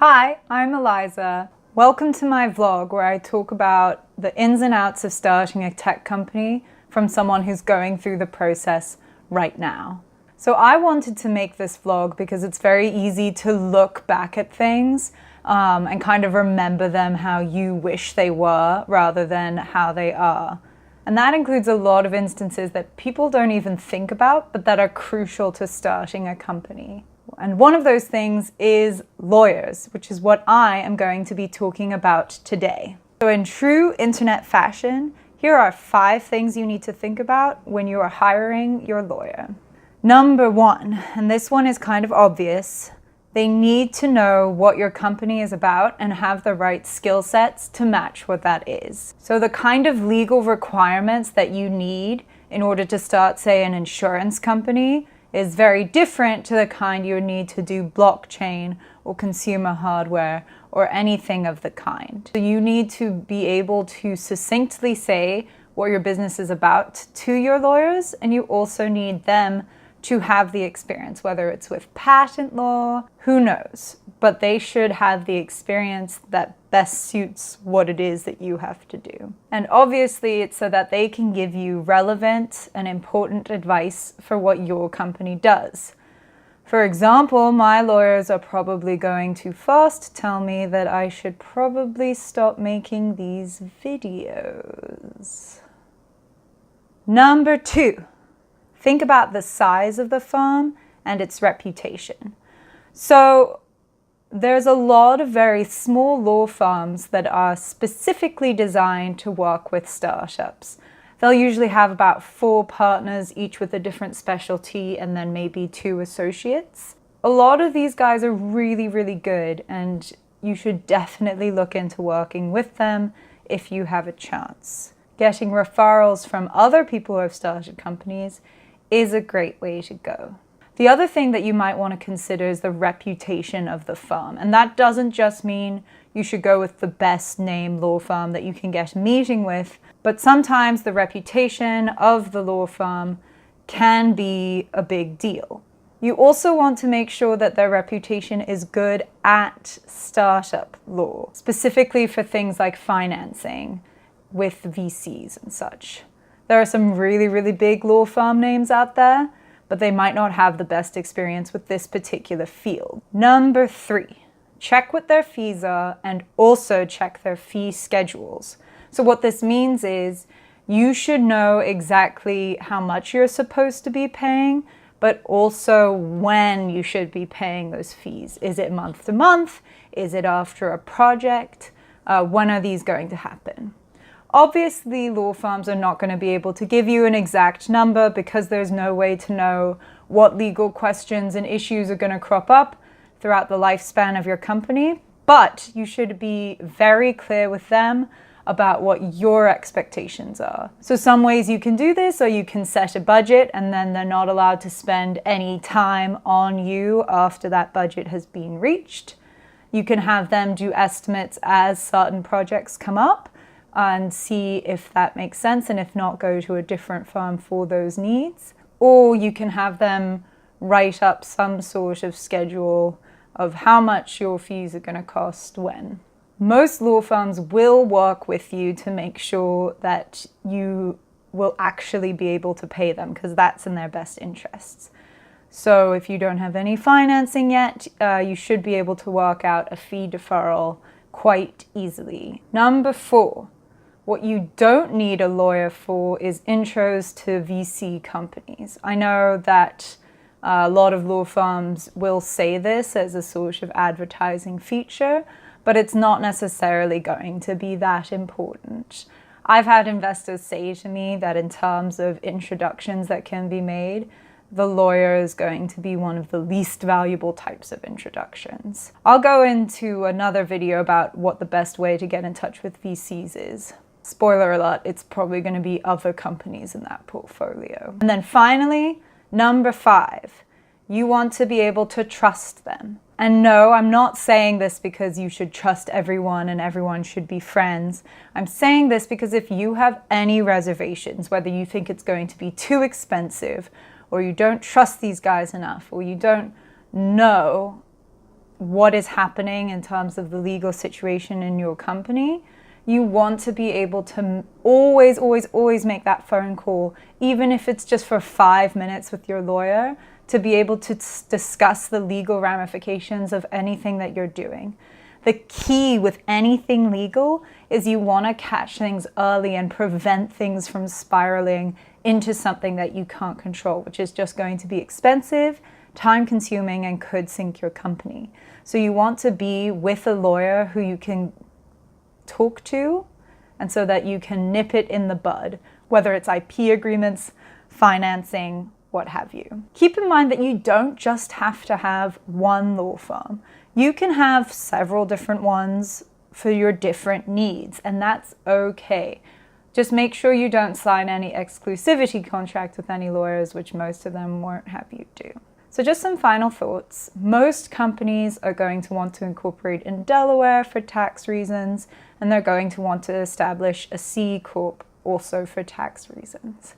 Hi, I'm Eliza. Welcome to my vlog where I talk about the ins and outs of starting a tech company from someone who's going through the process right now. So I wanted to make this vlog because it's very easy to look back at things and kind of remember them how you wish they were rather than how they are. And that includes a lot of instances that people don't even think about, but that are crucial to starting a company. And one of those things is lawyers, which is what I am going to be talking about today. So in true internet fashion, here are 5 things you need to think about when you are hiring your lawyer. Number 1, and this one is kind of obvious, they need to know what your company is about and have the right skill sets to match what that is. So the kind of legal requirements that you need in order to start, say, an insurance company is very different to the kind you would need to do blockchain or consumer hardware or anything of the kind. So you need to be able to succinctly say what your business is about to your lawyers, and you also need them to have the experience, whether it's with patent law, who knows, but they should have the experience that best suits what it is that you have to do. And obviously it's so that they can give you relevant and important advice for what your company does. For example, my lawyers are probably going to first tell me that I should probably stop making these videos. Number 2. Think about the size of the firm and its reputation. So there's a lot of very small law firms that are specifically designed to work with startups. They'll usually have about 4 partners, each with a different specialty, and then maybe 2 associates. A lot of these guys are really, really good, and you should definitely look into working with them if you have a chance. Getting referrals from other people who have started companies is a great way to go. The other thing that you might want to consider is the reputation of the firm. And that doesn't just mean you should go with the best name law firm that you can get a meeting with, but sometimes the reputation of the law firm can be a big deal. You also want to make sure that their reputation is good at startup law, specifically for things like financing with VCs and such. There are some really, really big law firm names out there, but they might not have the best experience with this particular field. Number 3, check what their fees are and also check their fee schedules. So what this means is you should know exactly how much you're supposed to be paying, but also when you should be paying those fees. Is it month to month? Is it after a project? When are these going to happen? Obviously, law firms are not going to be able to give you an exact number because there's no way to know what legal questions and issues are going to crop up throughout the lifespan of your company, but you should be very clear with them about what your expectations are. So some ways you can do this, or you can set a budget and then they're not allowed to spend any time on you after that budget has been reached. You can have them do estimates as certain projects come up and see if that makes sense, and if not, go to a different firm for those needs. Or you can have them write up some sort of schedule of how much your fees are going to cost when. Most law firms will work with you to make sure that you will actually be able to pay them, because that's in their best interests. So if you don't have any financing yet, you should be able to work out a fee deferral quite easily. Number 4. What you don't need a lawyer for is intros to VC companies. I know that a lot of law firms will say this as a sort of advertising feature, but it's not necessarily going to be that important. I've had investors say to me that in terms of introductions that can be made, the lawyer is going to be one of the least valuable types of introductions. I'll go into another video about what the best way to get in touch with VCs is. Spoiler alert, it's probably going to be other companies in that portfolio. And then finally, number 5, you want to be able to trust them. And no, I'm not saying this because you should trust everyone and everyone should be friends. I'm saying this because if you have any reservations, whether you think it's going to be too expensive, or you don't trust these guys enough, or you don't know what is happening in terms of the legal situation in your company, you want to be able to always, always, always make that phone call, even if it's just for 5 minutes with your lawyer, to be able to discuss the legal ramifications of anything that you're doing. The key with anything legal is you want to catch things early and prevent things from spiraling into something that you can't control, which is just going to be expensive, time-consuming, and could sink your company. So you want to be with a lawyer who you can talk to, and so that you can nip it in the bud, whether it's IP agreements, financing, what have you. Keep in mind that you don't just have to have one law firm. You can have several different ones for your different needs, and that's okay. Just make sure you don't sign any exclusivity contract with any lawyers, which most of them won't have you do. So just some final thoughts. Most companies are going to want to incorporate in Delaware for tax reasons, and they're going to want to establish a C Corp also for tax reasons.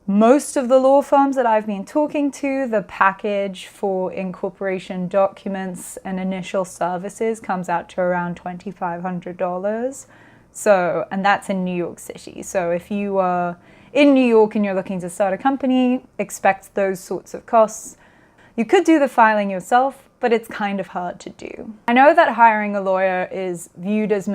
Most of the law firms that I've been talking to, the package for incorporation documents and initial services comes out to around $2,500. So, and that's in New York City. So if you are in New York and you're looking to start a company, expect those sorts of costs. You could do the filing yourself, but it's kind of hard to do. I know that hiring a lawyer is viewed as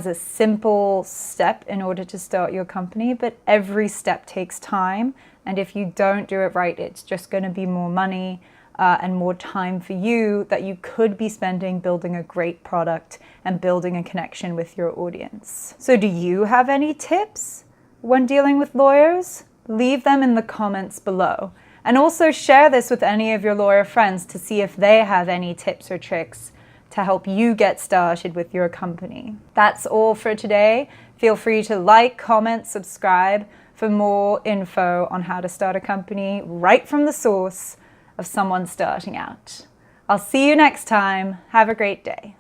a simple step in order to start your company, but every step takes time. And if you don't do it right, it's just going to be more money and more time for you that you could be spending building a great product and building a connection with your audience. So do you have any tips when dealing with lawyers? Leave them in the comments below. And also share this with any of your lawyer friends to see if they have any tips or tricks to help you get started with your company. That's all for today. Feel free to like, comment, subscribe for more info on how to start a company right from the source of someone starting out. I'll see you next time. Have a great day.